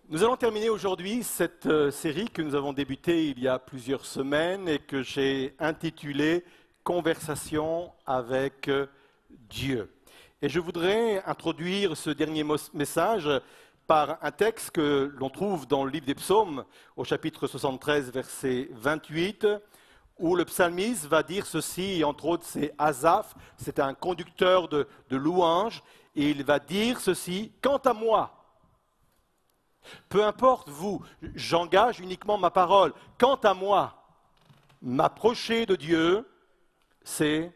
Nous allons terminer aujourd'hui cette série que nous avons débutée il y a plusieurs semaines et que j'ai intitulée Conversation avec Dieu. Et je voudrais introduire ce dernier message par un texte que l'on trouve dans le livre des Psaumes, au chapitre 73, verset 28, où le psalmiste va dire ceci, et entre autres c'est Asaph, c'est un conducteur de louanges, et il va dire ceci, « Quant à moi, peu importe vous, j'engage uniquement ma parole. Quant à moi, m'approcher de Dieu, c'est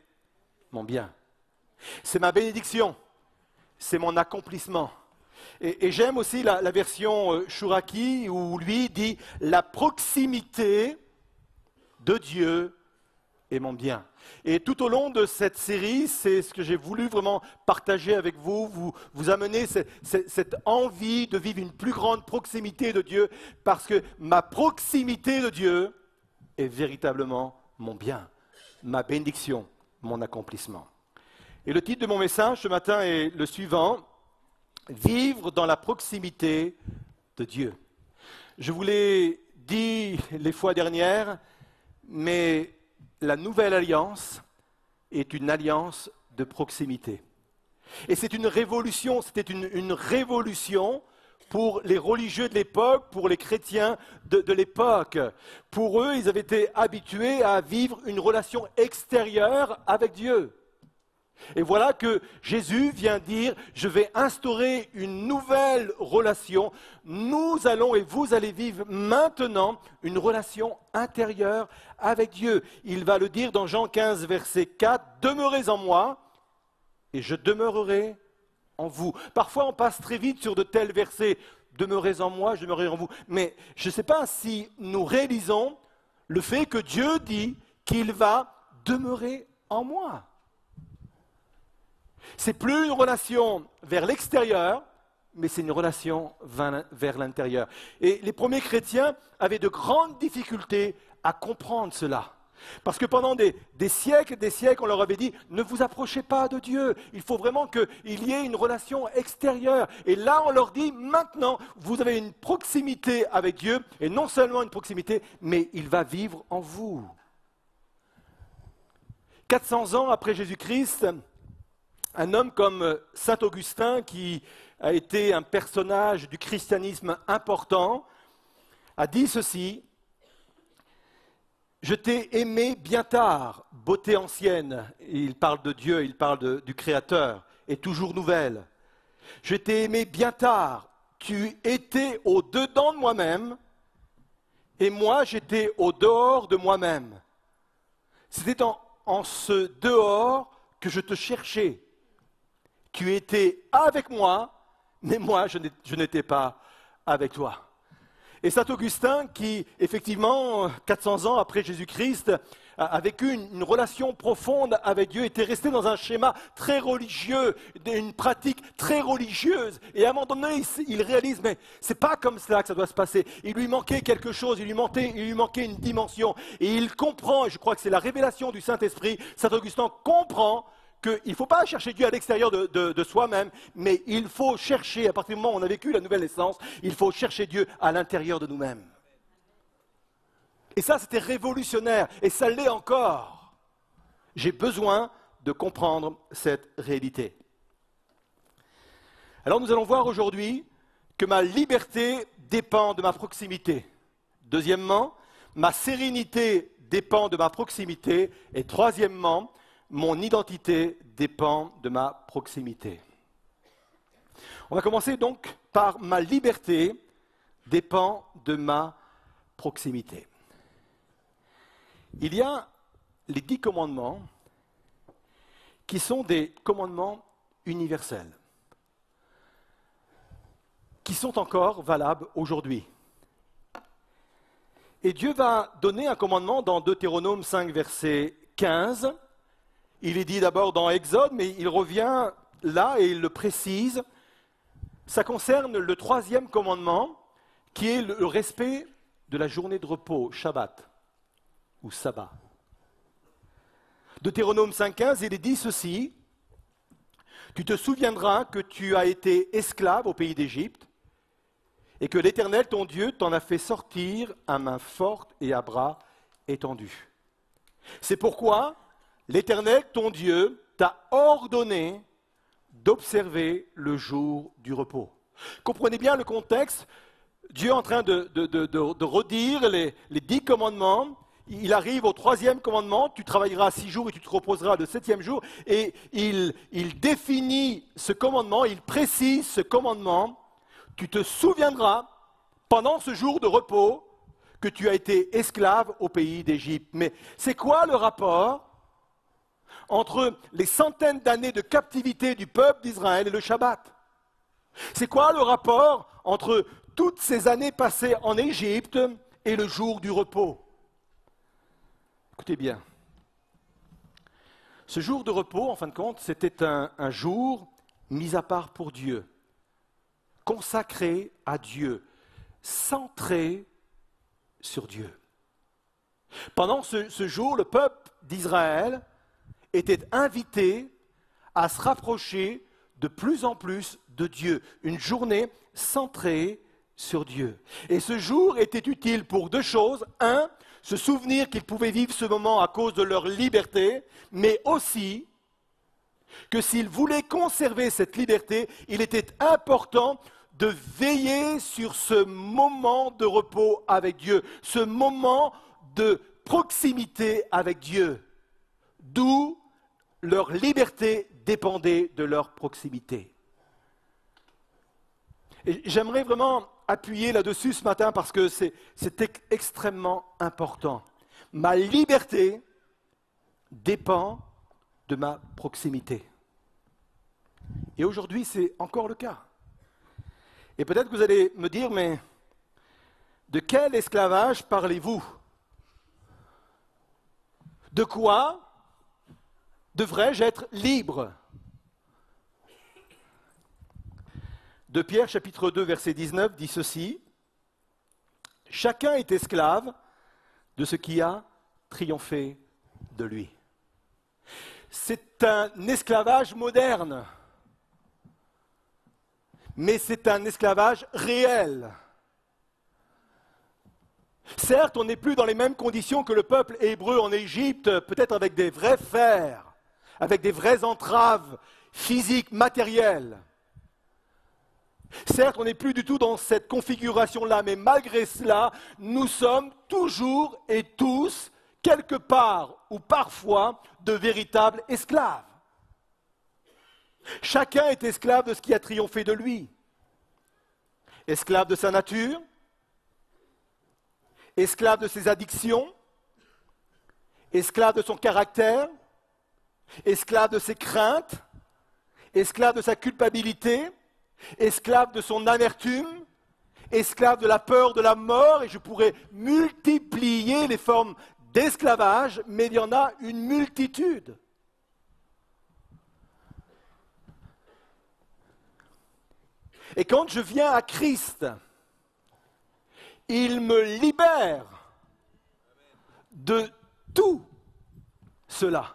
mon bien. C'est ma bénédiction. C'est mon accomplissement. » Et j'aime aussi la version Chouraki où lui dit « La proximité de Dieu est mon bien ». Et tout au long de cette série, c'est ce que j'ai voulu vraiment partager avec vous, vous amener cette envie de vivre une plus grande proximité de Dieu, parce que ma proximité de Dieu est véritablement mon bien, ma bénédiction, mon accomplissement. Et le titre de mon message ce matin est le suivant, « Vivre dans la proximité de Dieu ». Je vous l'ai dit les fois dernières, mais la nouvelle alliance est une alliance de proximité. Et c'est une révolution, c'était une révolution pour les religieux de l'époque, pour les chrétiens de l'époque. Pour eux, ils avaient été habitués à vivre une relation extérieure avec Dieu. Et voilà que Jésus vient dire, je vais instaurer une nouvelle relation. Nous allons et vous allez vivre maintenant une relation intérieure avec Dieu. Il va le dire dans Jean 15, verset 4, « Demeurez en moi et je demeurerai en vous. » Parfois on passe très vite sur de tels versets, « Demeurez en moi, je demeurerai en vous. » Mais je ne sais pas si nous réalisons le fait que Dieu dit qu'il va demeurer en moi. Ce n'est plus une relation vers l'extérieur, mais c'est une relation vers l'intérieur. Et les premiers chrétiens avaient de grandes difficultés à comprendre cela. Parce que pendant des siècles et des siècles, on leur avait dit, ne vous approchez pas de Dieu, il faut vraiment qu'il y ait une relation extérieure. Et là, on leur dit, maintenant, vous avez une proximité avec Dieu, et non seulement une proximité, mais il va vivre en vous. 400 ans après Jésus-Christ, un homme comme saint Augustin, qui a été un personnage du christianisme important, a dit ceci, « Je t'ai aimé bien tard, beauté ancienne. » Il parle de Dieu, il parle du Créateur, et toujours nouvelle. « Je t'ai aimé bien tard, tu étais au-dedans de moi-même, et moi j'étais au-dehors de moi-même. » C'était en ce dehors que je te cherchais. Tu étais avec moi, mais moi, je n'étais pas avec toi. Et saint Augustin, qui, effectivement, 400 ans après Jésus-Christ, a vécu une relation profonde avec Dieu, était resté dans un schéma très religieux, une pratique très religieuse. Et à un moment donné, il réalise, mais c'est pas comme cela que ça doit se passer. Il lui manquait quelque chose, il lui manquait une dimension. Et il comprend, et je crois que c'est la révélation du Saint-Esprit, saint Augustin comprend qu'il ne faut pas chercher Dieu à l'extérieur de soi-même, mais il faut chercher, à partir du moment où on a vécu la nouvelle naissance, il faut chercher Dieu à l'intérieur de nous-mêmes. Et ça, c'était révolutionnaire, et ça l'est encore. J'ai besoin de comprendre cette réalité. Alors nous allons voir aujourd'hui que ma liberté dépend de ma proximité. Deuxièmement, ma sérénité dépend de ma proximité. Et troisièmement, mon identité dépend de ma proximité. On va commencer donc par ma liberté dépend de ma proximité. Il y a les 10 commandements qui sont des commandements universels, qui sont encore valables aujourd'hui. Et Dieu va donner un commandement dans Deutéronome 5, verset 15. Il est dit d'abord dans Exode, mais il revient là et il le précise. Ça concerne le 3e commandement, qui est le respect de la journée de repos, Shabbat ou Sabbat. Deutéronome 5.15, il est dit ceci, « Tu te souviendras que tu as été esclave au pays d'Égypte, et que l'Éternel, ton Dieu, t'en a fait sortir à main forte et à bras étendus. C'est pourquoi l'Éternel, ton Dieu, t'a ordonné d'observer le jour du repos. Comprenez bien le contexte. Dieu est en train de redire les 10 commandements. Il arrive au 3e commandement, tu travailleras 6 jours et tu te reposeras le 7e jour. Et il définit ce commandement, il précise ce commandement. Tu te souviendras pendant ce jour de repos que tu as été esclave au pays d'Égypte. Mais c'est quoi le rapport entre les centaines d'années de captivité du peuple d'Israël et le Shabbat? C'est quoi le rapport entre toutes ces années passées en Égypte et le jour du repos? Écoutez bien. Ce jour de repos, en fin de compte, c'était un jour mis à part pour Dieu, consacré à Dieu, centré sur Dieu. Pendant ce jour, le peuple d'Israël était invité à se rapprocher de plus en plus de Dieu. Une journée centrée sur Dieu. Et ce jour était utile pour 2 choses. 1, se souvenir qu'ils pouvaient vivre ce moment à cause de leur liberté, mais aussi que s'ils voulaient conserver cette liberté, il était important de veiller sur ce moment de repos avec Dieu, ce moment de proximité avec Dieu, d'où leur liberté dépendait de leur proximité. Et j'aimerais vraiment appuyer là-dessus ce matin parce que c'est extrêmement important. Ma liberté dépend de ma proximité. Et aujourd'hui, c'est encore le cas. Et peut-être que vous allez me dire, mais de quel esclavage parlez-vous? De quoi devrais-je être libre? De Pierre chapitre 2 verset 19 dit ceci: chacun est esclave de ce qui a triomphé de lui. C'est un esclavage moderne, mais c'est un esclavage réel. Certes, on n'est plus dans les mêmes conditions que le peuple hébreu en Égypte, peut-être avec des vrais fers, avec des vraies entraves physiques, matérielles. Certes, on n'est plus du tout dans cette configuration-là, mais malgré cela, nous sommes toujours et tous, quelque part ou parfois, de véritables esclaves. Chacun est esclave de ce qui a triomphé de lui. Esclave de sa nature, esclave de ses addictions, esclave de son caractère, esclave de ses craintes, esclave de sa culpabilité, esclave de son amertume, esclave de la peur de la mort, et je pourrais multiplier les formes d'esclavage, mais il y en a une multitude. Et quand je viens à Christ, il me libère de tout cela,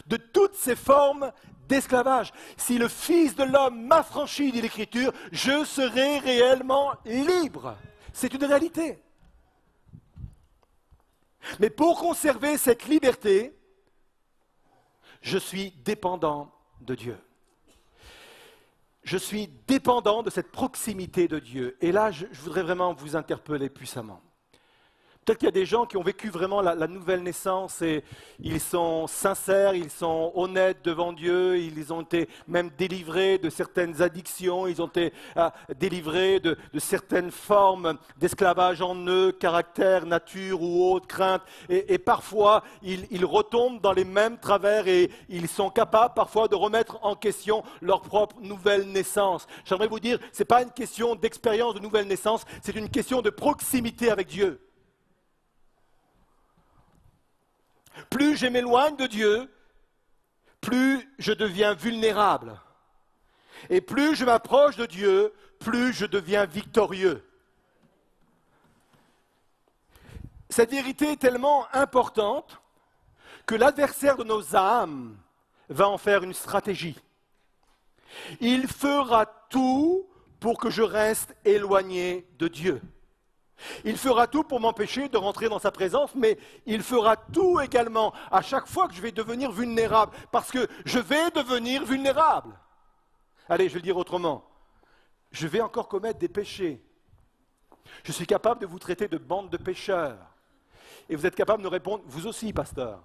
de toutes ces formes d'esclavage. Si le Fils de l'homme m'affranchit, dit l'Écriture, je serai réellement libre. C'est une réalité. Mais pour conserver cette liberté, je suis dépendant de Dieu. Je suis dépendant de cette proximité de Dieu. Et là, je voudrais vraiment vous interpeller puissamment. Peut-être qu'il y a des gens qui ont vécu vraiment la nouvelle naissance et ils sont sincères, ils sont honnêtes devant Dieu, ils ont été même délivrés de certaines addictions, ils ont été délivrés de certaines formes d'esclavage en eux, caractère, nature ou autre, crainte. Et parfois, ils retombent dans les mêmes travers et ils sont capables parfois de remettre en question leur propre nouvelle naissance. J'aimerais vous dire, ce n'est pas une question d'expérience de nouvelle naissance, c'est une question de proximité avec Dieu. Plus je m'éloigne de Dieu, plus je deviens vulnérable. Et plus je m'approche de Dieu, plus je deviens victorieux. Cette vérité est tellement importante que l'adversaire de nos âmes va en faire une stratégie. Il fera tout pour que je reste éloigné de Dieu. Il fera tout pour m'empêcher de rentrer dans sa présence, mais il fera tout également à chaque fois que je vais devenir vulnérable, parce que je vais devenir vulnérable. Allez, je vais le dire autrement. Je vais encore commettre des péchés. Je suis capable de vous traiter de bande de pécheurs. Et vous êtes capable de me répondre, vous aussi, pasteur.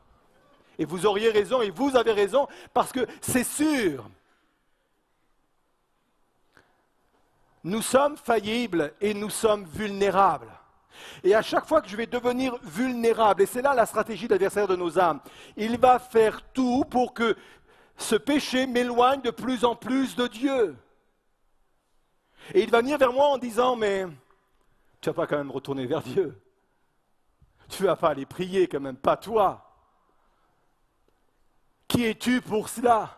Et vous auriez raison, et vous avez raison, parce que c'est sûr. Nous sommes faillibles et nous sommes vulnérables. Et à chaque fois que je vais devenir vulnérable, et c'est là la stratégie de l'adversaire de nos âmes, il va faire tout pour que ce péché m'éloigne de plus en plus de Dieu. Et il va venir vers moi en disant, mais tu ne vas pas quand même retourner vers Dieu. Tu ne vas pas aller prier quand même, pas toi. Qui es-tu pour cela ?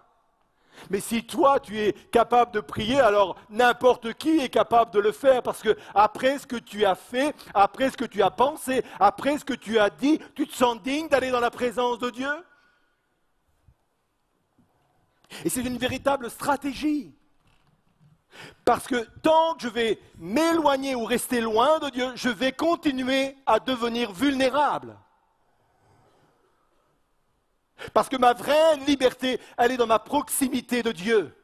Mais si toi, tu es capable de prier, alors n'importe qui est capable de le faire, parce que après ce que tu as fait, après ce que tu as pensé, après ce que tu as dit, tu te sens digne d'aller dans la présence de Dieu. Et c'est une véritable stratégie. Parce que tant que je vais m'éloigner ou rester loin de Dieu, je vais continuer à devenir vulnérable. Parce que ma vraie liberté, elle est dans ma proximité de Dieu.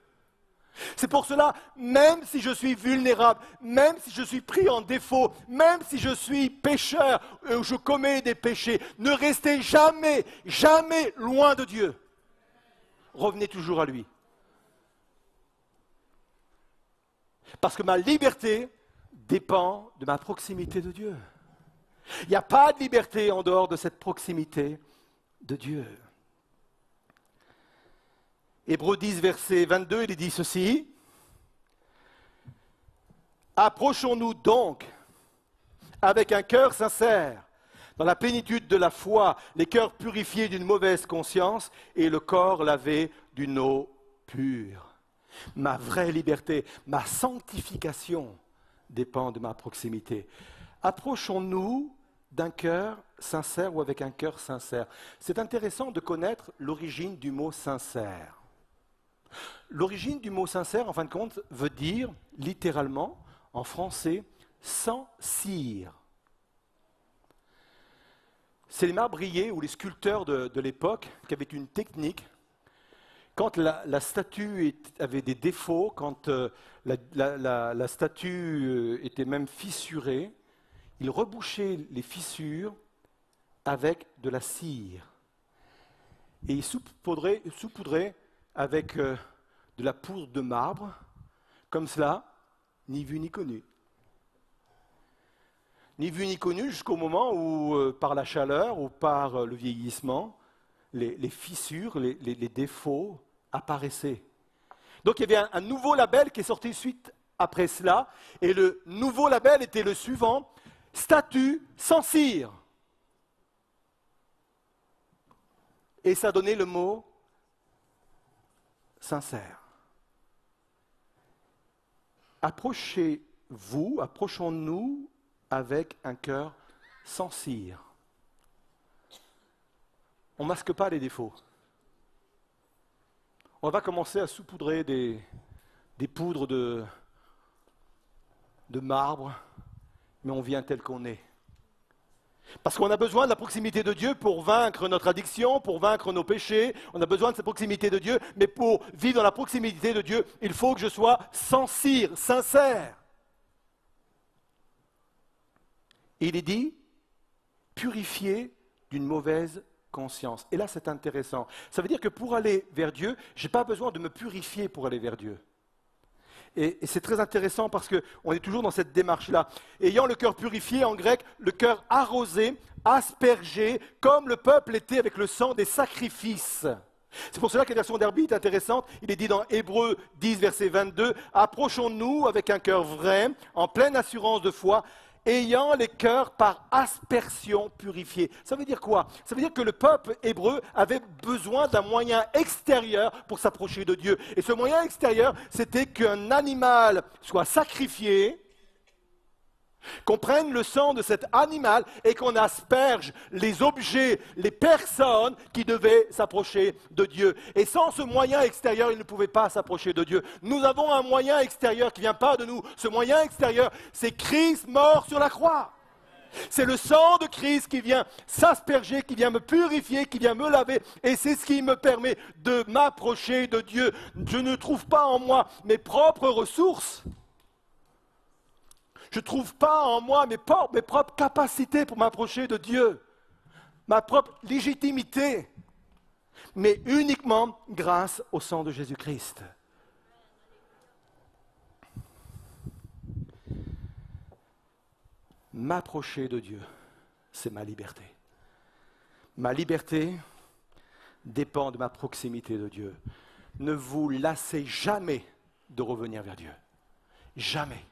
C'est pour cela, même si je suis vulnérable, même si je suis pris en défaut, même si je suis pécheur, ou je commets des péchés, ne restez jamais, jamais loin de Dieu. Revenez toujours à lui. Parce que ma liberté dépend de ma proximité de Dieu. Il n'y a pas de liberté en dehors de cette proximité de Dieu. Hébreux 10, verset 22, il dit ceci. Approchons-nous donc avec un cœur sincère, dans la plénitude de la foi, les cœurs purifiés d'une mauvaise conscience et le corps lavé d'une eau pure. Ma vraie liberté, ma sanctification dépend de ma proximité. Approchons-nous d'un cœur sincère ou avec un cœur sincère. C'est intéressant de connaître l'origine du mot sincère. L'origine du mot sincère, en fin de compte, veut dire, littéralement, en français, sans cire. C'est les marbriers ou les sculpteurs de l'époque qui avaient une technique. Quand la statue avait des défauts, quand la statue était même fissurée, ils rebouchaient les fissures avec de la cire. Et ils saupoudraient avec de la poudre de marbre, comme cela, ni vu ni connu. Ni vu ni connu jusqu'au moment où, par la chaleur ou par le vieillissement, les fissures, les défauts apparaissaient. Donc il y avait un nouveau label qui est sorti suite après cela, et le nouveau label était le suivant, statue sans cire. Et ça donnait le mot sincère. Approchez-vous, approchons-nous avec un cœur sans cire. On ne masque pas les défauts. On va commencer à saupoudrer des poudres de marbre, mais on vient tel qu'on est. Parce qu'on a besoin de la proximité de Dieu pour vaincre notre addiction, pour vaincre nos péchés. On a besoin de cette proximité de Dieu, mais pour vivre dans la proximité de Dieu, il faut que je sois sans cire, sincère. Et il est dit, purifié d'une mauvaise conscience. Et là, c'est intéressant. Ça veut dire que pour aller vers Dieu, je n'ai pas besoin de me purifier pour aller vers Dieu. Et c'est très intéressant parce qu'on est toujours dans cette démarche-là. Ayant le cœur purifié, en grec, le cœur arrosé, aspergé, comme le peuple était avec le sang des sacrifices. C'est pour cela que la version d'Herbie est intéressante. Il est dit dans Hébreux 10, verset 22, « Approchons-nous avec un cœur vrai, en pleine assurance de foi, ayant les cœurs par aspersion purifiés. » Ça veut dire quoi? Ça veut dire que le peuple hébreu avait besoin d'un moyen extérieur pour s'approcher de Dieu. Et ce moyen extérieur, c'était qu'un animal soit sacrifié Qu'on prenne le sang de cet animal et qu'on asperge les objets, les personnes qui devaient s'approcher de Dieu. Et sans ce moyen extérieur, ils ne pouvaient pas s'approcher de Dieu. Nous avons un moyen extérieur qui ne vient pas de nous. Ce moyen extérieur, c'est Christ mort sur la croix. C'est le sang de Christ qui vient s'asperger, qui vient me purifier, qui vient me laver. Et c'est ce qui me permet de m'approcher de Dieu. Je ne trouve pas en moi mes propres ressources. Je ne trouve pas en moi mes propres capacités pour m'approcher de Dieu, ma propre légitimité, mais uniquement grâce au sang de Jésus-Christ. M'approcher de Dieu, c'est ma liberté. Ma liberté dépend de ma proximité de Dieu. Ne vous lassez jamais de revenir vers Dieu. Jamais.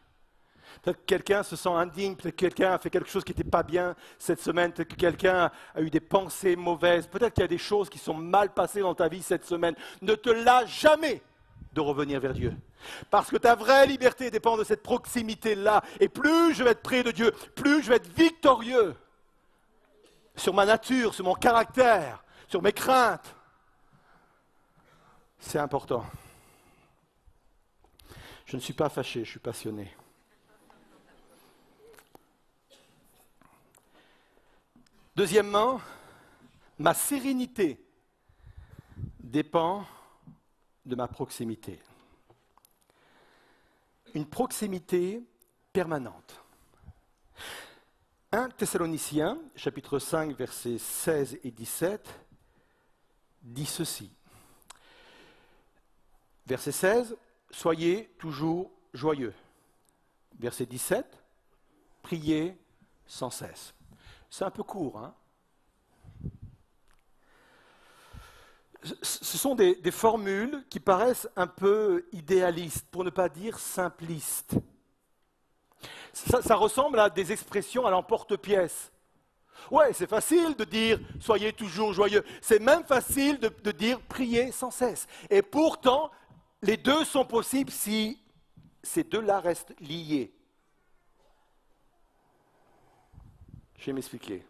Peut-être que quelqu'un se sent indigne, peut-être que quelqu'un a fait quelque chose qui n'était pas bien cette semaine, peut-être que quelqu'un a eu des pensées mauvaises, peut-être qu'il y a des choses qui sont mal passées dans ta vie cette semaine. Ne te lasse jamais de revenir vers Dieu. Parce que ta vraie liberté dépend de cette proximité-là. Et plus je vais être près de Dieu, plus je vais être victorieux sur ma nature, sur mon caractère, sur mes craintes. C'est important. Je ne suis pas fâché, je suis passionné. Deuxièmement, ma sérénité dépend de ma proximité. Une proximité permanente. 1 Thessaloniciens, chapitre 5, versets 16 et 17, dit ceci. Verset 16, soyez toujours joyeux. Verset 17, priez sans cesse. C'est un peu court, hein? Ce sont des formules qui paraissent un peu idéalistes, pour ne pas dire simplistes. Ça ressemble à des expressions à l'emporte-pièce. Ouais, c'est facile de dire « soyez toujours joyeux ». C'est même facile de dire « priez sans cesse ». Et pourtant, les deux sont possibles si ces deux-là restent liés. Je vais m'expliquer.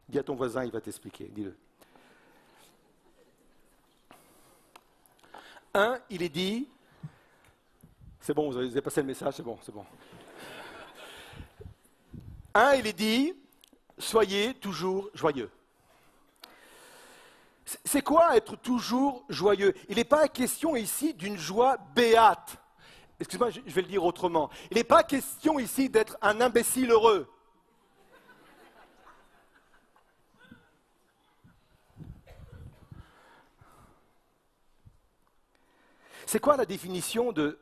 Dis à ton voisin, il va t'expliquer. Dis-le. 1, il est dit, c'est bon, vous avez passé le message, c'est bon. 1, il est dit, soyez toujours joyeux. C'est quoi être toujours joyeux? Il n'est pas question ici d'une joie béate. Excuse-moi, je vais le dire autrement. Il n'est pas question ici d'être un imbécile heureux. C'est quoi la définition de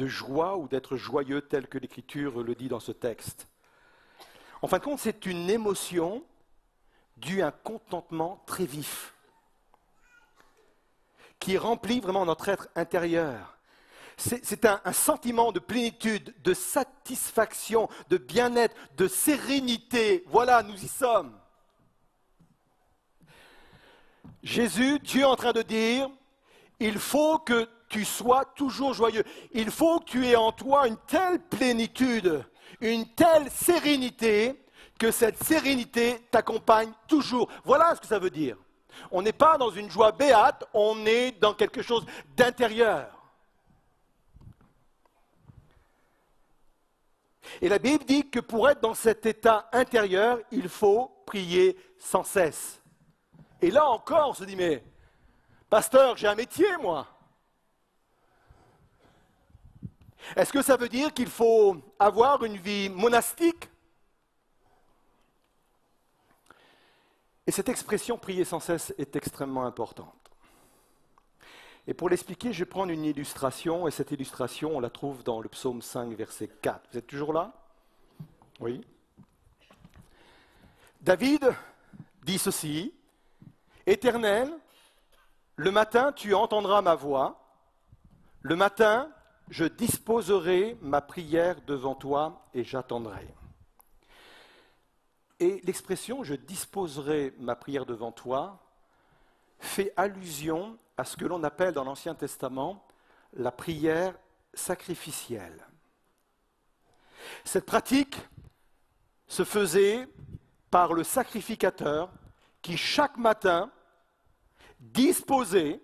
joie ou d'être joyeux telle que l'Écriture le dit dans ce texte? En fin de compte, c'est une émotion due à un contentement très vif qui remplit vraiment notre être intérieur. C'est un sentiment de plénitude, de satisfaction, de bien-être, de sérénité. Voilà, nous y sommes. Jésus, Dieu est en train de dire, il faut que tu sois toujours joyeux. Il faut que tu aies en toi une telle plénitude, une telle sérénité, que cette sérénité t'accompagne toujours. Voilà ce que ça veut dire. On n'est pas dans une joie béate, on est dans quelque chose d'intérieur. Et la Bible dit que pour être dans cet état intérieur, il faut prier sans cesse. Et là encore, on se dit, mais pasteur, j'ai un métier, moi. Est-ce que ça veut dire qu'il faut avoir une vie monastique? Et cette expression prier sans cesse est extrêmement importante. Et pour l'expliquer, je vais prendre une illustration, et cette illustration, on la trouve dans le psaume 5, verset 4. Vous êtes toujours là? Oui. David dit ceci, « Éternel, le matin tu entendras ma voix, le matin je disposerai ma prière devant toi et j'attendrai. » Et l'expression « je disposerai ma prière devant toi » fait allusion à ce que l'on appelle dans l'Ancien Testament la prière sacrificielle. Cette pratique se faisait par le sacrificateur qui chaque matin disposait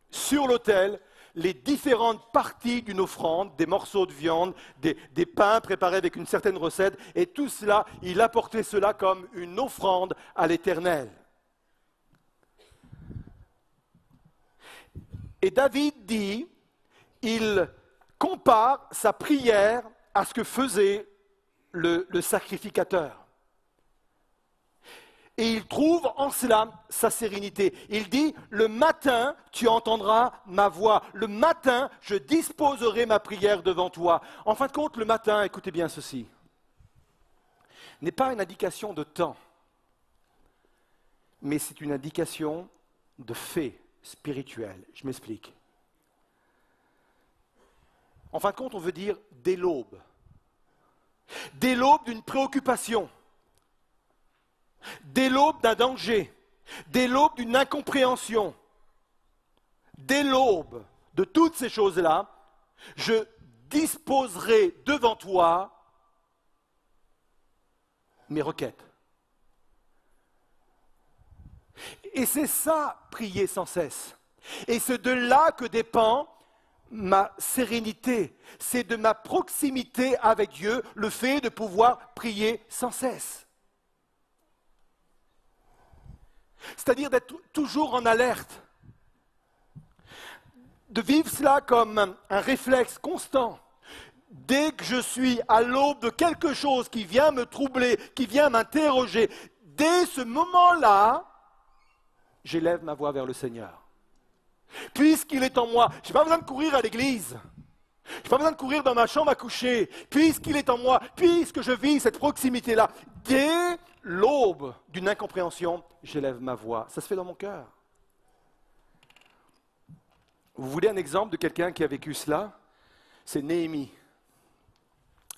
sur l'autel les différentes parties d'une offrande, des morceaux de viande, des pains préparés avec une certaine recette, et tout cela, il apportait cela comme une offrande à l'Éternel. Et David dit, il compare sa prière à ce que faisait le sacrificateur. Et il trouve en cela sa sérénité. Il dit, le matin, tu entendras ma voix. Le matin, je disposerai ma prière devant toi. En fin de compte, le matin, écoutez bien ceci, n'est pas une indication de temps, mais c'est une indication de fait spirituel. Je m'explique. En fin de compte, on veut dire dès l'aube. Dès l'aube d'une préoccupation. Dès l'aube d'un danger, dès l'aube d'une incompréhension, dès l'aube de toutes ces choses-là, je disposerai devant toi mes requêtes. Et c'est ça, prier sans cesse. Et c'est de là que dépend ma sérénité. C'est de ma proximité avec Dieu, le fait de pouvoir prier sans cesse. C'est-à-dire d'être toujours en alerte, de vivre cela comme un réflexe constant. Dès que je suis à l'aube de quelque chose qui vient me troubler, qui vient m'interroger, dès ce moment-là, j'élève ma voix vers le Seigneur. Puisqu'il est en moi, je n'ai pas besoin de courir à l'église. Je n'ai pas besoin de courir dans ma chambre à coucher. Puisqu'il est en moi, puisque je vis cette proximité-là, dès l'aube d'une incompréhension, j'élève ma voix. Ça se fait dans mon cœur. Vous voulez un exemple de quelqu'un qui a vécu cela? C'est Néhémie.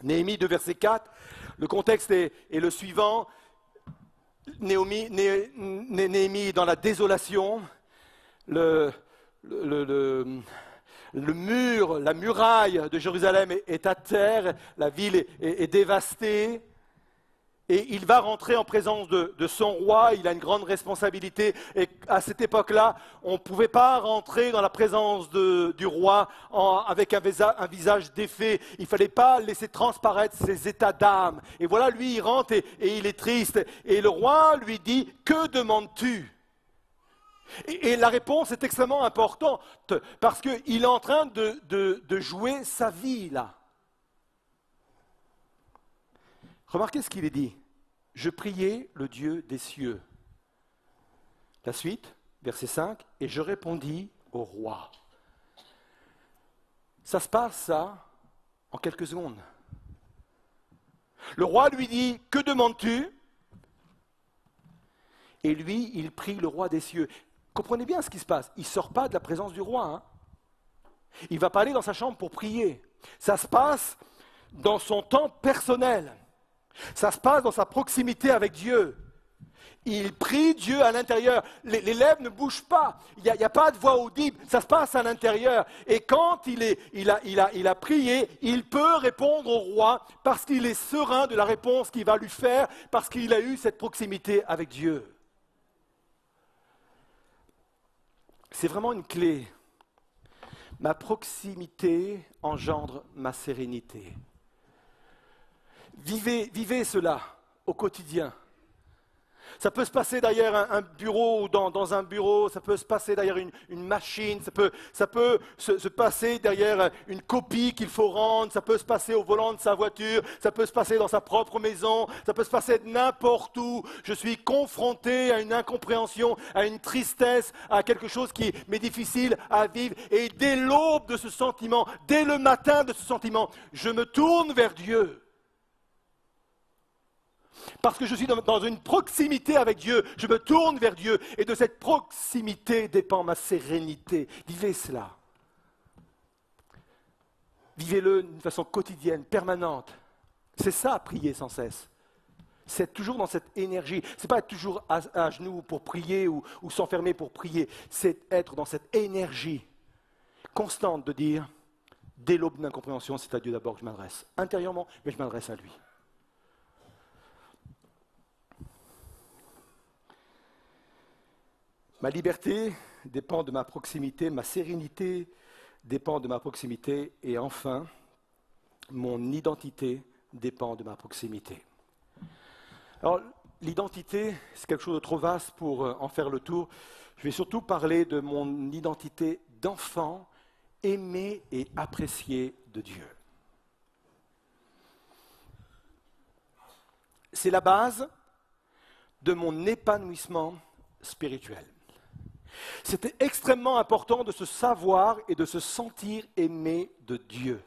Néhémie 2, verset 4. Le contexte est le suivant. Néhémie est dans la désolation. Le mur, la muraille de Jérusalem est à terre. La ville est dévastée. Et il va rentrer en présence de son roi, il a une grande responsabilité. Et à cette époque-là, on ne pouvait pas rentrer dans la présence du roi avec un visage défait. Il ne fallait pas laisser transparaître ses états d'âme. Et voilà, lui, il rentre et il est triste. Et le roi lui dit, que demandes-tu ? Et la réponse est extrêmement importante, parce qu'il est en train de jouer sa vie, là. Remarquez ce qu'il est dit. Je priais le Dieu des cieux. La suite, verset 5, et je répondis au roi. Ça se passe, ça, en quelques secondes. Le roi lui dit, que demandes-tu ? Et lui, il prie le roi des cieux. Comprenez bien ce qui se passe. Il ne sort pas de la présence du roi. Hein. Il ne va pas aller dans sa chambre pour prier. Ça se passe dans son temps personnel. Ça se passe dans sa proximité avec Dieu. Il prie Dieu à l'intérieur. Les lèvres ne bougent pas. Il n'y a pas de voix audible. Ça se passe à l'intérieur. Et quand il a prié, il peut répondre au roi parce qu'il est serein de la réponse qu'il va lui faire, parce qu'il a eu cette proximité avec Dieu. C'est vraiment une clé. Ma proximité engendre ma sérénité. Vivez cela au quotidien. Ça peut se passer derrière un bureau ou dans un bureau, ça peut se passer derrière une machine, ça peut se passer derrière une copie qu'il faut rendre, ça peut se passer au volant de sa voiture, ça peut se passer dans sa propre maison, ça peut se passer n'importe où. Je suis confronté à une incompréhension, à une tristesse, à quelque chose qui m'est difficile à vivre. Et dès l'aube de ce sentiment, dès le matin de ce sentiment, je me tourne vers Dieu. Parce que je suis dans une proximité avec Dieu, je me tourne vers Dieu et de cette proximité dépend ma sérénité. Vivez cela. Vivez-le d'une façon quotidienne, permanente. C'est ça, prier sans cesse. C'est être toujours dans cette énergie. Ce n'est pas être toujours à genoux pour prier ou s'enfermer pour prier. C'est être dans cette énergie constante de dire, dès l'aube d'incompréhension, c'est à Dieu d'abord que je m'adresse. Intérieurement, mais je m'adresse à lui. Ma liberté dépend de ma proximité, ma sérénité dépend de ma proximité et enfin, mon identité dépend de ma proximité. Alors, l'identité, c'est quelque chose de trop vaste pour en faire le tour. Je vais surtout parler de mon identité d'enfant aimé et apprécié de Dieu. C'est la base de mon épanouissement spirituel. C'était extrêmement important de se savoir et de se sentir aimé de Dieu.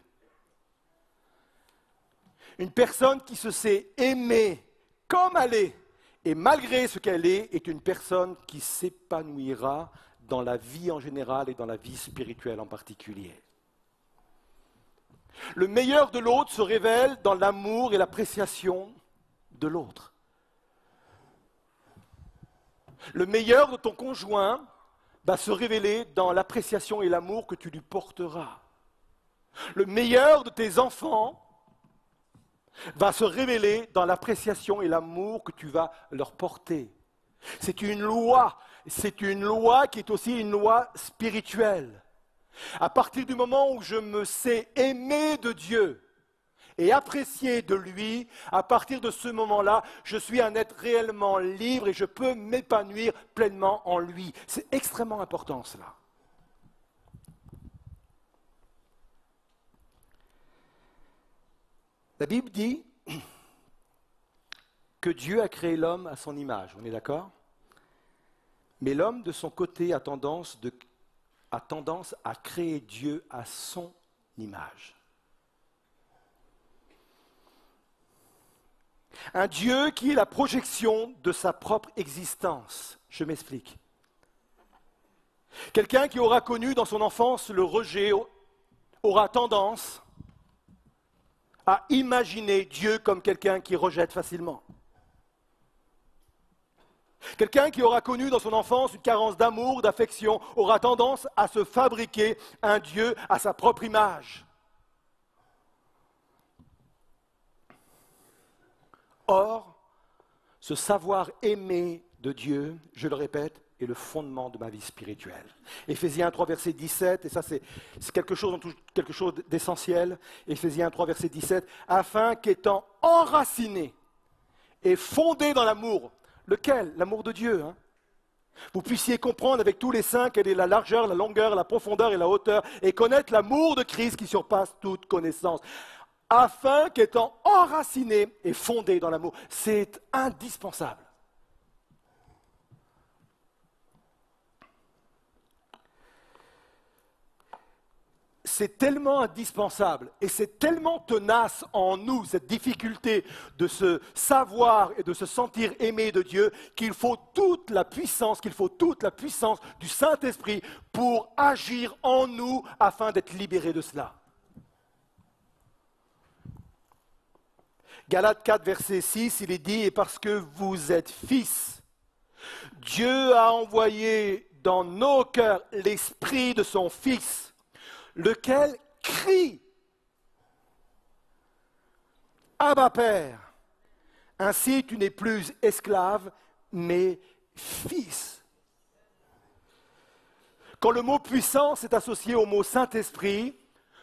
Une personne qui se sait aimée comme elle est, et malgré ce qu'elle est une personne qui s'épanouira dans la vie en général et dans la vie spirituelle en particulier. Le meilleur de l'autre se révèle dans l'amour et l'appréciation de l'autre. Le meilleur de ton conjoint va se révéler dans l'appréciation et l'amour que tu lui porteras. Le meilleur de tes enfants va se révéler dans l'appréciation et l'amour que tu vas leur porter. C'est une loi qui est aussi une loi spirituelle. À partir du moment où je me sais aimer de Dieu et apprécié de lui, à partir de ce moment-là, je suis un être réellement libre et je peux m'épanouir pleinement en lui. C'est extrêmement important cela. La Bible dit que Dieu a créé l'homme à son image, on est d'accord? Mais l'homme, de son côté, a tendance à créer Dieu à son image. Un Dieu qui est la projection de sa propre existence. Je m'explique. Quelqu'un qui aura connu dans son enfance le rejet aura tendance à imaginer Dieu comme quelqu'un qui rejette facilement. Quelqu'un qui aura connu dans son enfance une carence d'amour, d'affection, aura tendance à se fabriquer un Dieu à sa propre image. Or, ce savoir aimer de Dieu, je le répète, est le fondement de ma vie spirituelle. Éphésiens 3, verset 17, et ça c'est quelque chose d'essentiel. Éphésiens 3, verset 17, afin qu'étant enraciné et fondé dans l'amour, lequel? L'amour de Dieu, hein? Vous puissiez comprendre avec tous les saints quelle est la largeur, la longueur, la profondeur et la hauteur, et connaître l'amour de Christ qui surpasse toute connaissance. Afin qu'étant enraciné et fondé dans l'amour, c'est indispensable. C'est tellement indispensable et c'est tellement tenace en nous, cette difficulté de se savoir et de se sentir aimé de Dieu, qu'il faut toute la puissance du Saint-Esprit pour agir en nous afin d'être libérés de cela. Galates 4, verset 6, il est dit, et parce que vous êtes fils, Dieu a envoyé dans nos cœurs l'esprit de son Fils, lequel crie, Abba Père. Ainsi tu n'es plus esclave, mais fils. Quand le mot puissance est associé au mot Saint-Esprit,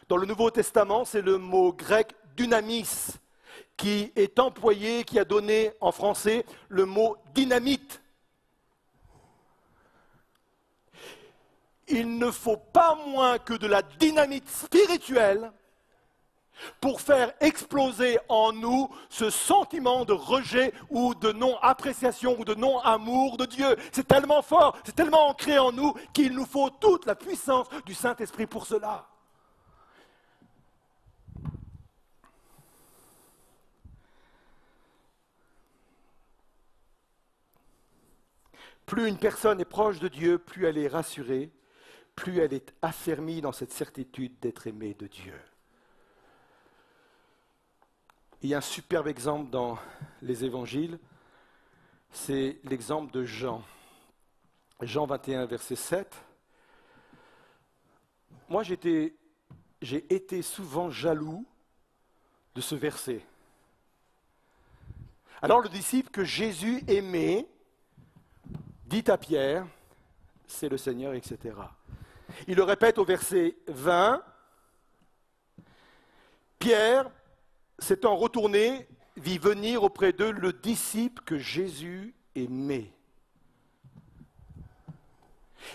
dans le Nouveau Testament, c'est le mot grec dunamis, qui est employé, qui a donné en français le mot dynamite. Il ne faut pas moins que de la dynamite spirituelle pour faire exploser en nous ce sentiment de rejet ou de non-appréciation ou de non-amour de Dieu. C'est tellement fort, c'est tellement ancré en nous qu'il nous faut toute la puissance du Saint-Esprit pour cela. Plus une personne est proche de Dieu, plus elle est rassurée, plus elle est affermie dans cette certitude d'être aimée de Dieu. Il y a un superbe exemple dans les évangiles, c'est l'exemple de Jean. Jean 21, verset 7. Moi, j'ai été souvent jaloux de ce verset. Alors le disciple que Jésus aimait dit à Pierre, c'est le Seigneur, etc. Il le répète au verset 20. Pierre, s'étant retourné, vit venir auprès d'eux le disciple que Jésus aimait.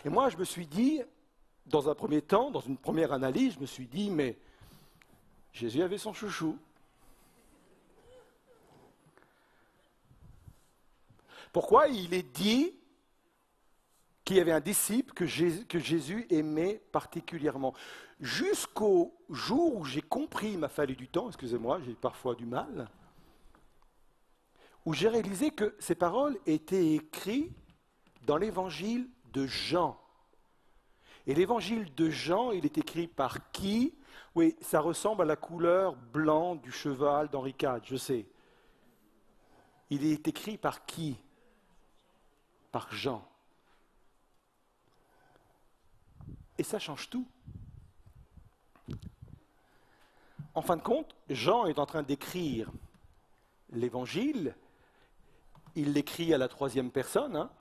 Et moi, je me suis dit, dans un premier temps, dans une première analyse, je me suis dit, mais Jésus avait son chouchou. Pourquoi il est dit qu'il y avait un disciple que Jésus aimait particulièrement? Jusqu'au jour où j'ai compris, il m'a fallu du temps, excusez-moi, j'ai parfois du mal, où j'ai réalisé que ces paroles étaient écrites dans l'évangile de Jean. Et l'évangile de Jean, il est écrit par qui? Oui, ça ressemble à la couleur blanc du cheval d'Henri IV, je sais. Il est écrit par qui? Par Jean. Et ça change tout. En fin de compte, Jean est en train d'écrire l'évangile. Il l'écrit à la troisième personne, hein,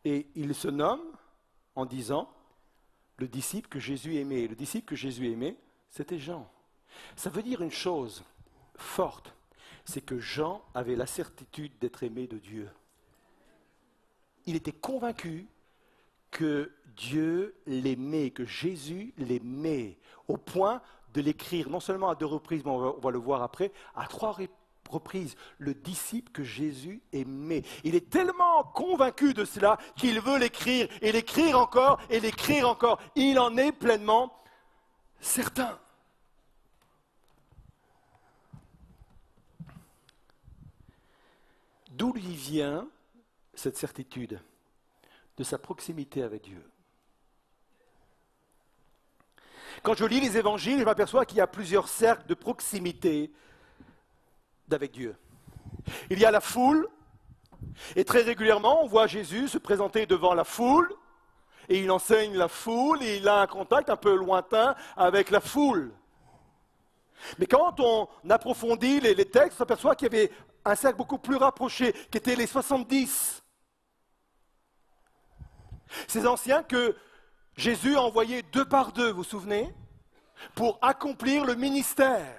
et il se nomme en disant le disciple que Jésus aimait. Le disciple que Jésus aimait, c'était Jean. Ça veut dire une chose forte, c'est que Jean avait la certitude d'être aimé de Dieu. Il était convaincu que Dieu l'aimait, que Jésus l'aimait, au point de l'écrire non seulement à 2 reprises, mais on va le voir après, à 3 reprises, le disciple que Jésus aimait. Il est tellement convaincu de cela qu'il veut l'écrire, et l'écrire encore, et l'écrire encore. Il en est pleinement certain. D'où lui vient cette certitude? De sa proximité avec Dieu. Quand je lis les évangiles, je m'aperçois qu'il y a plusieurs cercles de proximité avec Dieu. Il y a la foule, et très régulièrement, on voit Jésus se présenter devant la foule, et il enseigne la foule, et il a un contact un peu lointain avec la foule. Mais quand on approfondit les textes, on s'aperçoit qu'il y avait un cercle beaucoup plus rapproché, qui était les 70. Ces anciens que Jésus a envoyés 2 par 2, vous vous souvenez, pour accomplir le ministère.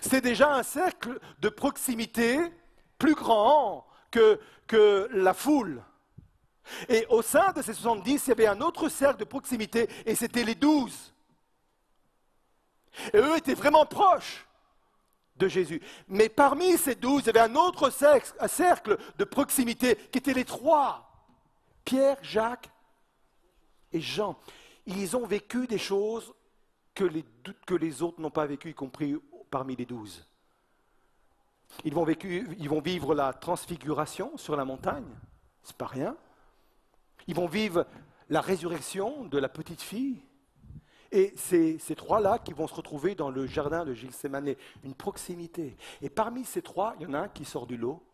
C'est déjà un cercle de proximité plus grand que la foule. Et au sein de ces 70, il y avait un autre cercle de proximité, et c'était les 12. Et eux étaient vraiment proches de Jésus. Mais parmi ces 12, il y avait un autre cercle de proximité, qui était les 3. Pierre, Jacques et Jean. Ils ont vécu des choses que les autres n'ont pas vécues, y compris parmi les 12. Ils vont vivre la transfiguration sur la montagne, c'est pas rien. Ils vont vivre la résurrection de la petite fille. Et c'est ces 3-là qui vont se retrouver dans le jardin de Gethsémane, une proximité. Et parmi ces 3, il y en a un qui sort du lot.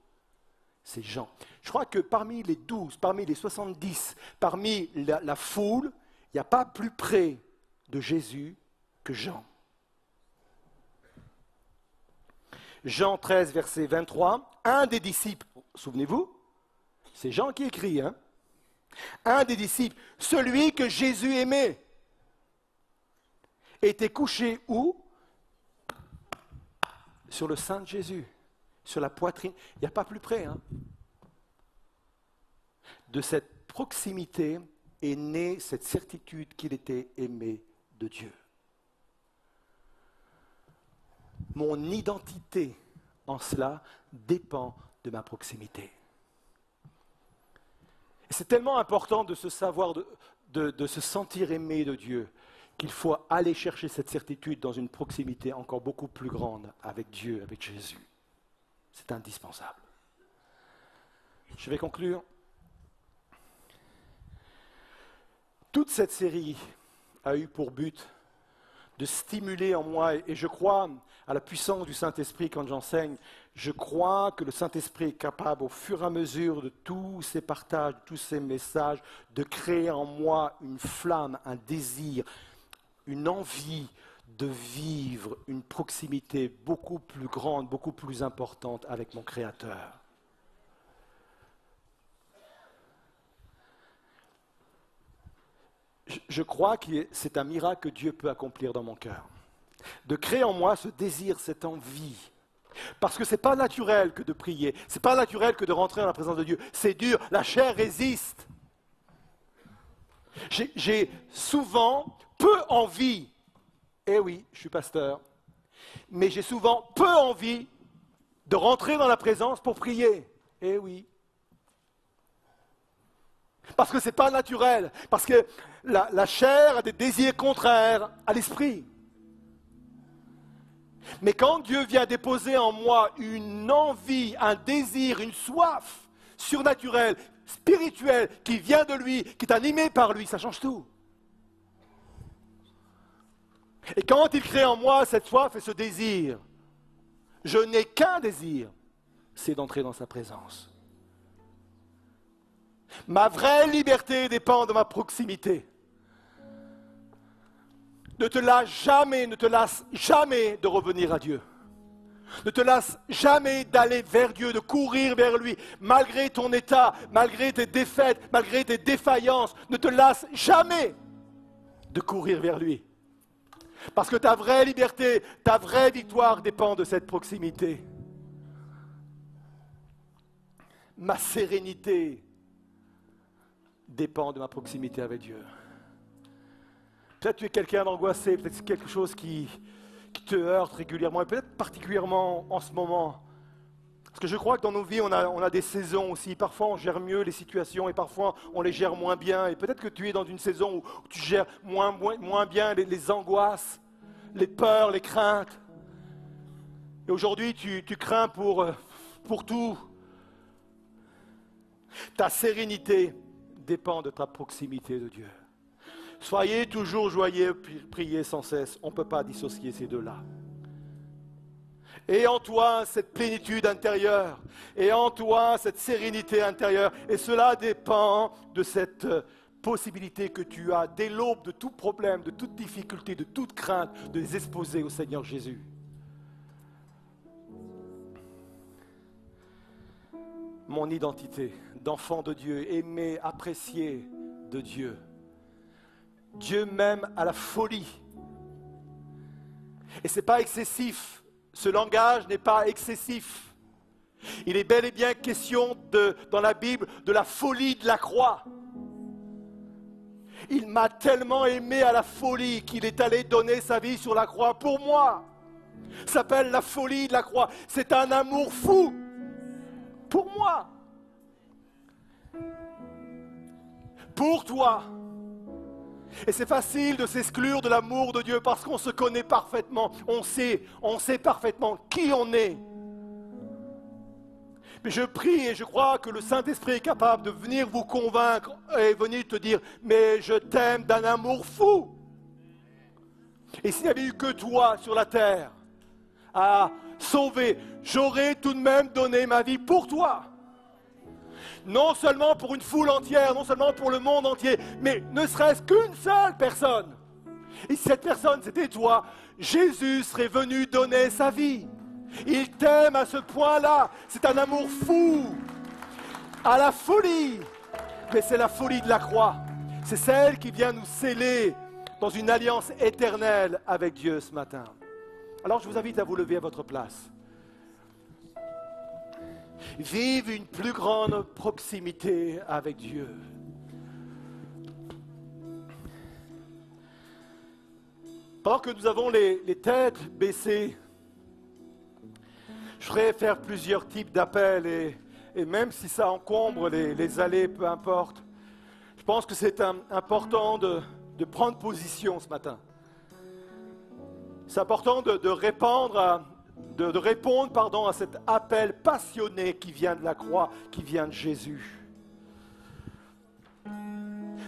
C'est Jean. Je crois que parmi les 12, parmi les 70, parmi la foule, il n'y a pas plus près de Jésus que Jean. Jean 13, verset 23, un des disciples, souvenez-vous, c'est Jean qui écrit, hein? Un des disciples, celui que Jésus aimait, était couché où? Sur le sein de Jésus. Sur la poitrine, il n'y a pas plus près. Hein. De cette proximité est née cette certitude qu'il était aimé de Dieu. Mon identité en cela dépend de ma proximité. Et c'est tellement important de se savoir, de se sentir aimé de Dieu, qu'il faut aller chercher cette certitude dans une proximité encore beaucoup plus grande avec Dieu, avec Jésus. C'est indispensable. Je vais conclure. Toute cette série a eu pour but de stimuler en moi, et je crois à la puissance du Saint-Esprit quand j'enseigne, je crois que le Saint-Esprit est capable, au fur et à mesure de tous ces partages, de tous ces messages, de créer en moi une flamme, un désir, une envie de vivre une proximité beaucoup plus grande, beaucoup plus importante avec mon Créateur. Je crois que c'est un miracle que Dieu peut accomplir dans mon cœur. De créer en moi ce désir, cette envie. Parce que ce n'est pas naturel que de prier. Ce n'est pas naturel que de rentrer dans la présence de Dieu. C'est dur, la chair résiste. J'ai souvent peu envie. Eh oui, je suis pasteur. Mais j'ai souvent peu envie de rentrer dans la présence pour prier. Eh oui. Parce que ce n'est pas naturel. Parce que la chair a des désirs contraires à l'esprit. Mais quand Dieu vient déposer en moi une envie, un désir, une soif surnaturelle, spirituelle, qui vient de lui, qui est animée par lui, ça change tout. Et quand il crée en moi cette soif et ce désir, je n'ai qu'un désir, c'est d'entrer dans sa présence. Ma vraie liberté dépend de ma proximité. Ne te lasse jamais de revenir à Dieu. Ne te lasse jamais d'aller vers Dieu, de courir vers lui, malgré ton état, malgré tes défaites, malgré tes défaillances. Ne te lasse jamais de courir vers lui. Parce que ta vraie liberté, ta vraie victoire dépend de cette proximité. Ma sérénité dépend de ma proximité avec Dieu. Peut-être tu es quelqu'un d'angoissé, peut-être c'est quelque chose qui te heurte régulièrement, et peut-être particulièrement en ce moment. Parce que je crois que dans nos vies, on a des saisons aussi. Parfois, on gère mieux les situations, et parfois, on les gère moins bien. Et peut-être que tu es dans une saison où tu gères moins bien les angoisses, les peurs, les craintes. Et aujourd'hui, tu crains pour tout. Ta sérénité dépend de ta proximité de Dieu. Soyez toujours joyeux, priez sans cesse. On ne peut pas dissocier ces deux-là. Et en toi, cette plénitude intérieure. Et en toi, cette sérénité intérieure. Et cela dépend de cette possibilité que tu as, dès l'aube de tout problème, de toute difficulté, de toute crainte, de les exposer au Seigneur Jésus. Mon identité d'enfant de Dieu, aimé, apprécié de Dieu. Dieu m'aime à la folie. Et ce n'est pas excessif. Ce langage n'est pas excessif. Il est bel et bien question dans la Bible de la folie de la croix. Il m'a tellement aimé à la folie qu'il est allé donner sa vie sur la croix pour moi. Ça s'appelle la folie de la croix. C'est un amour fou pour moi. Pour toi. Et c'est facile de s'exclure de l'amour de Dieu parce qu'on se connaît parfaitement. On sait parfaitement qui on est. Mais je prie et je crois que le Saint-Esprit est capable de venir vous convaincre et venir te dire « Mais je t'aime d'un amour fou !» Et s'il n'y avait eu que toi sur la terre à sauver, j'aurais tout de même donné ma vie pour toi. Non seulement pour une foule entière, non seulement pour le monde entier, mais ne serait-ce qu'une seule personne. Et si cette personne, c'était toi, Jésus serait venu donner sa vie. Il t'aime à ce point-là. C'est un amour fou, à la folie. Mais c'est la folie de la croix. C'est celle qui vient nous sceller dans une alliance éternelle avec Dieu ce matin. Alors je vous invite à vous lever à votre place. Vive une plus grande proximité avec Dieu. Pendant que nous avons les têtes baissées, je ferai faire plusieurs types d'appels et même si ça encombre les allées, peu importe, je pense que c'est important de prendre position ce matin. C'est important de répondre à cet appel passionné qui vient de la croix, qui vient de Jésus.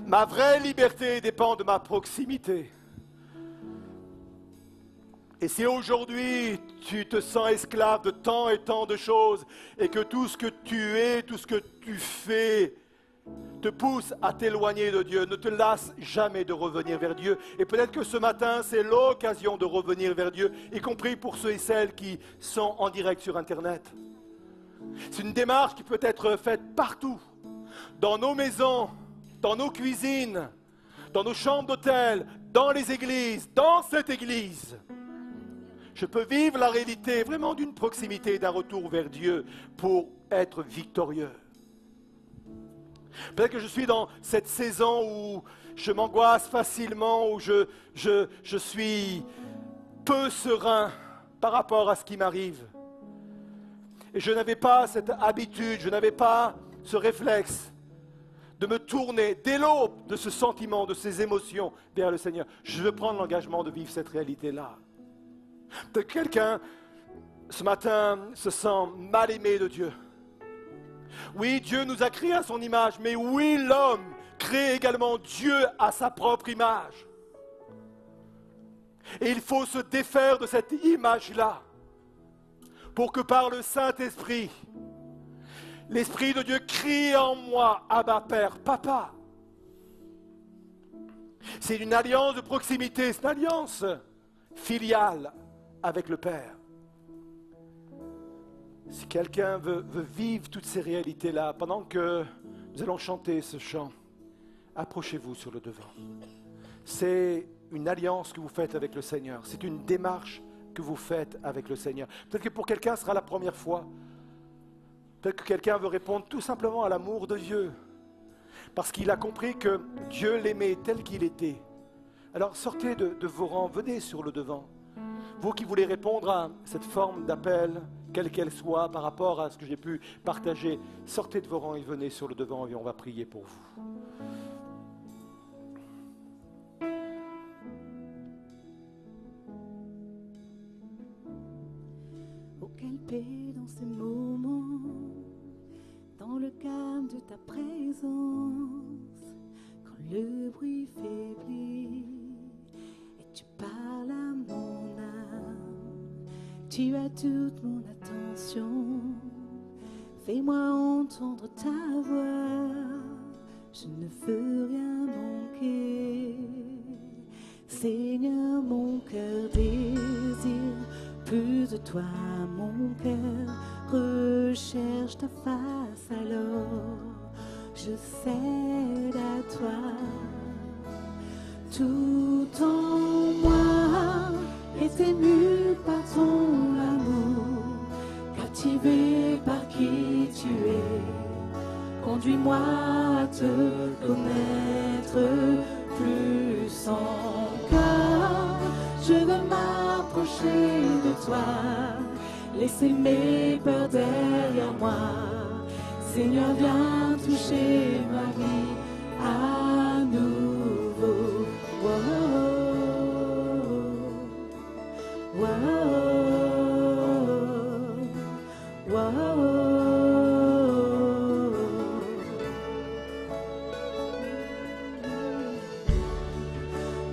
Ma vraie liberté dépend de ma proximité. Et si aujourd'hui tu te sens esclave de tant et tant de choses et que tout ce que tu es, tout ce que tu fais te pousse à t'éloigner de Dieu, ne te lasse jamais de revenir vers Dieu. Et peut-être que ce matin, c'est l'occasion de revenir vers Dieu, y compris pour ceux et celles qui sont en direct sur Internet. C'est une démarche qui peut être faite partout, dans nos maisons, dans nos cuisines, dans nos chambres d'hôtel, dans les églises, dans cette église. Je peux vivre la réalité vraiment d'une proximité, d'un retour vers Dieu pour être victorieux. Peut-être que je suis dans cette saison où je m'angoisse facilement, où je suis peu serein par rapport à ce qui m'arrive. Et je n'avais pas cette habitude, je n'avais pas ce réflexe de me tourner dès l'aube de ce sentiment, de ces émotions vers le Seigneur. Je veux prendre l'engagement de vivre cette réalité-là. Peut-être que quelqu'un, ce matin, se sent mal aimé de Dieu. Oui, Dieu nous a créés à son image, mais oui, l'homme crée également Dieu à sa propre image. Et il faut se défaire de cette image-là pour que par le Saint-Esprit, l'Esprit de Dieu crie en moi, Abba Père, Papa. C'est une alliance de proximité, c'est une alliance filiale avec le Père. Si quelqu'un veut vivre toutes ces réalités-là, pendant que nous allons chanter ce chant, approchez-vous sur le devant. C'est une alliance que vous faites avec le Seigneur. C'est une démarche que vous faites avec le Seigneur. Peut-être que pour quelqu'un, ce sera la première fois. Peut-être que quelqu'un veut répondre tout simplement à l'amour de Dieu. Parce qu'il a compris que Dieu l'aimait tel qu'il était. Alors sortez de vos rangs, venez sur le devant. Vous qui voulez répondre à cette forme d'appel, quelle qu'elle soit, par rapport à ce que j'ai pu partager, sortez de vos rangs et venez sur le devant et on va prier pour vous. Oh, quelle paix dans ces moments, dans le calme de ta présence, quand le bruit faiblit et tu parles à mon âme, tu as toute mon attention, fais-moi entendre ta voix, je ne veux rien manquer. Seigneur, mon cœur désire plus de toi, mon cœur recherche ta face, alors je cède à toi. Tout en moi est ému par ton amour, captivé par qui tu es. Conduis-moi à te connaître plus encore. Je veux m'approcher de toi, laisser mes peurs derrière moi. Seigneur, viens toucher ma vie à nouveau. Wow, wow, wow.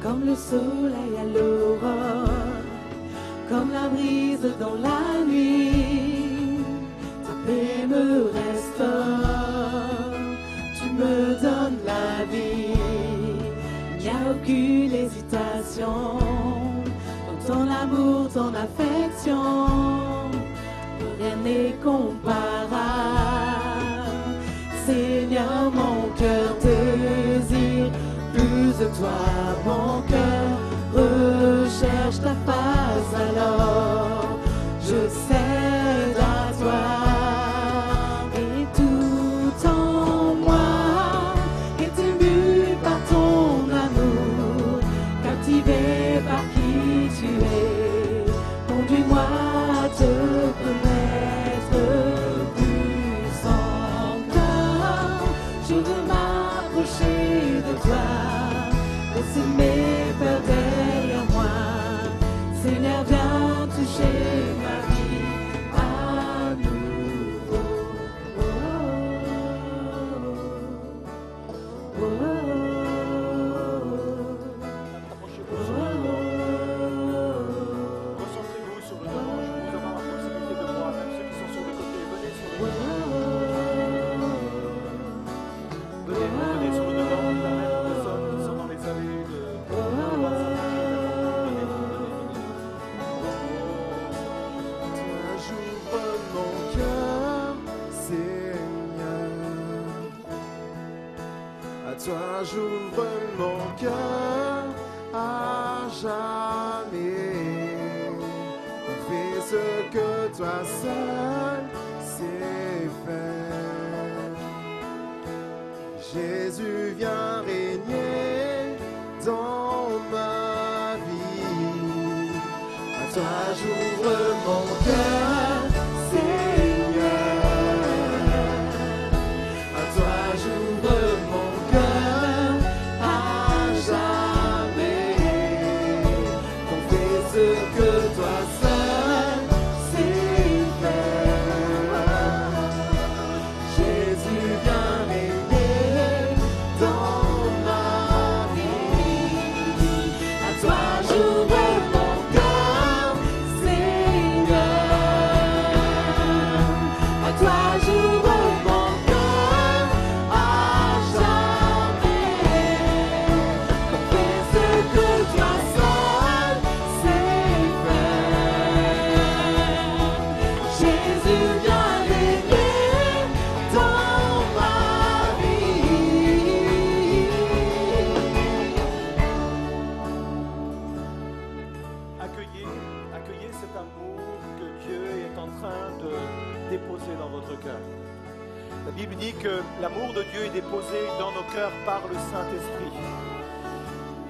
Comme le soleil à l'aurore, comme la brise dans la nuit, ta paix me restaure, tu me donnes la vie. Il n'y a aucune hésitation dans ton amour, ton affection, rien n'est comparable. Seigneur, mon cœur désire plus de toi, mon cœur recherche ta face, alors je cède à toi. Et tout en moi est ému par ton amour, captivé par qui tu es. Conduis-moi à te connaître plus encore. Je veux m'approcher de toi, laisser mes peurs derrière moi. Seigneur, viens toucher ma vie à nouveau. Oh, oh, Concentrez-vous sur le devant, je vous demande à proximité de moi, même ceux qui sont sur le côté, venez sur le devant. Venez sur le devant, il y a même des personnes qui sont dans les allées de... Venez. toi j'ouvre mon cœur à jamais. On fait ce que toi seul sais faire. Jésus, viens régner dans ma vie. À toi j'ouvre mon cœur, Seigneur. À toi j'ouvre mon cœur à jamais. Qu'on fait ce que toi seul sais faire. Jésus, viens régner dans ma vie. À toi j'ouvre mon cœur, Seigneur. À toi j'ouvre mon cœur à jamais. On fait ce que toi seul sais faire. Jésus, viens régner dans ma vie. Accueillez cet amour que Dieu est en train de déposer dans votre cœur. La Bible dit que l'amour de Dieu est déposé dans nos cœurs par le Saint-Esprit.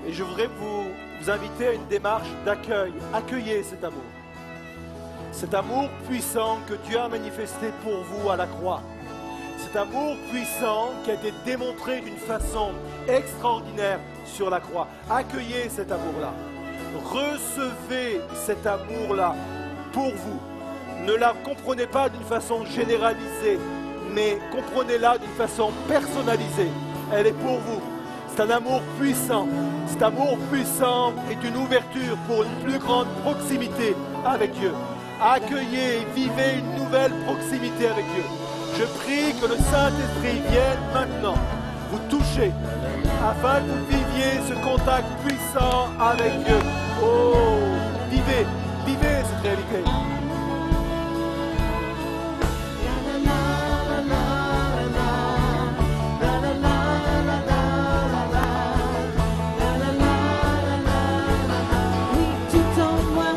Et je voudrais vous inviter à une démarche d'accueil. Accueillez cet amour. Cet amour puissant que Dieu a manifesté pour vous à la croix. Cet amour puissant qui a été démontré d'une façon extraordinaire sur la croix. Accueillez cet amour-là. Recevez cet amour-là pour vous. Ne la comprenez pas d'une façon généralisée, mais comprenez-la d'une façon personnalisée. Elle est pour vous. C'est un amour puissant. Cet amour puissant est une ouverture pour une plus grande proximité avec Dieu. Accueillez et vivez une nouvelle proximité avec Dieu. Je prie que le Saint-Esprit vienne maintenant vous toucher afin que vous viviez ce contact puissant avec Dieu. Oh, vivez cette réalité. Oui, tout en moi,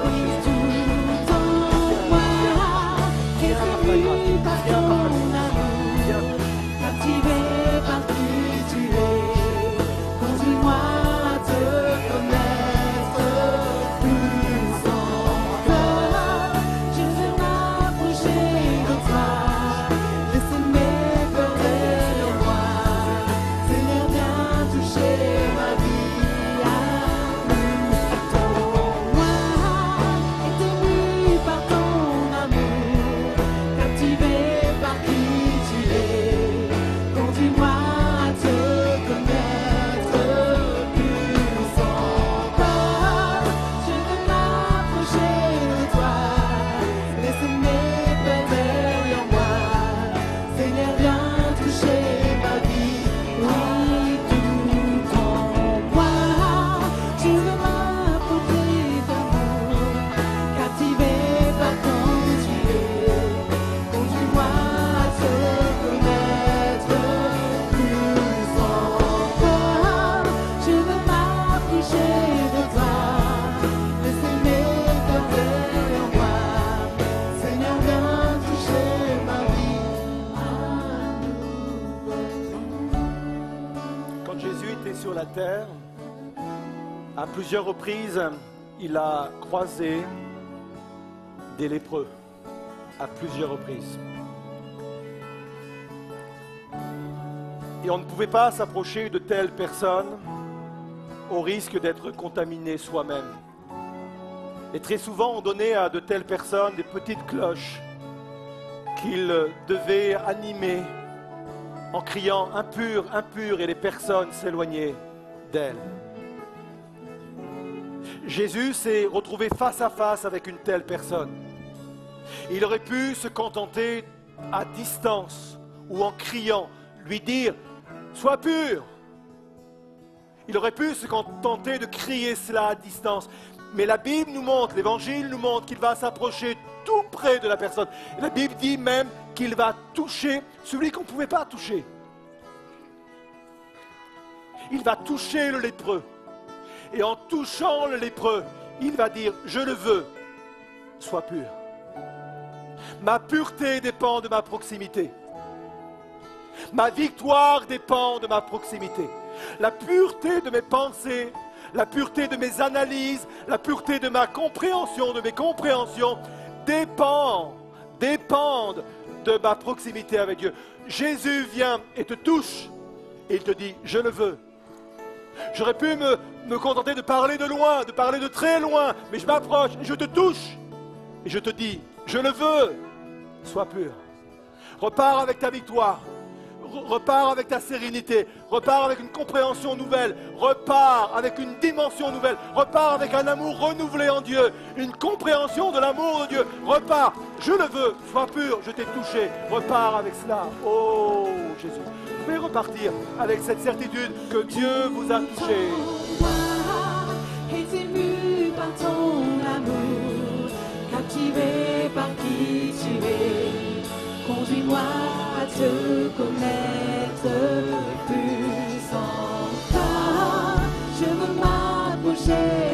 oui, tout en moi, qui est réuni par ton amour, captivé par qui tu es. Conduis-moi à te connaître plus encore. Je veux m'approcher de toi, laisser mes peurs derrière moi. Seigneur, viens toucher ma vie à plus tôt. Moi, éteigné par ton amour, captivé par qui tu es. Conduis-moi à te connaître plus encore. Je veux m'approcher de toi, laisser mes peurs derrière moi. Seigneur, viens toucher ma vie, oui, tout en moi. Je veux m'approcher d'amour, captivé par ton tu es. Conduis-moi à te connaître plus encore. Je veux m'approcher de toi, laisser mes peurs derrière moi. Seigneur, viens toucher ma vie à nouveau. Quand Jésus était sur la terre, à plusieurs reprises, il a croisé des lépreux. À plusieurs reprises. Et on ne pouvait pas s'approcher de telles personnes au risque d'être contaminé soi-même. Et très souvent, on donnait à de telles personnes des petites cloches qu'ils devaient animer en criant « impur, impur » et les personnes s'éloignaient d'elles. Jésus s'est retrouvé face à face avec une telle personne. Il aurait pu se contenter à distance ou en criant, lui dire « sois pur ». Il aurait pu se contenter de crier cela à distance. Mais la Bible nous montre, l'Évangile nous montre qu'il va s'approcher tout près de la personne. Et la Bible dit même qu'il va toucher celui qu'on ne pouvait pas toucher. il va toucher le lépreux. Et en touchant le lépreux, il va dire, je le veux, sois pur. Ma pureté dépend de ma proximité. Ma victoire dépend de ma proximité. La pureté de mes pensées, la pureté de mes analyses, la pureté de ma compréhension, de mes compréhensions, dépendent de ma proximité avec Dieu. Jésus vient et te touche et il te dit, je le veux. J'aurais pu me contenter de parler de loin, de parler de très loin, mais je m'approche et je te touche. Et je te dis, je le veux, sois pur. Repars avec ta victoire. Repars avec ta sérénité, repars avec une compréhension nouvelle, repars avec une dimension nouvelle, repars avec un amour renouvelé en Dieu, une compréhension de l'amour de Dieu, repars, je le veux, sois pur, je t'ai touché, repars avec cela, oh Jésus. Vous pouvez repartir avec cette certitude que Dieu vous a touché. Et ému par ton amour, captivé par qui tu es, conduis-moi à te connaître plus encore. Je veux m'approcher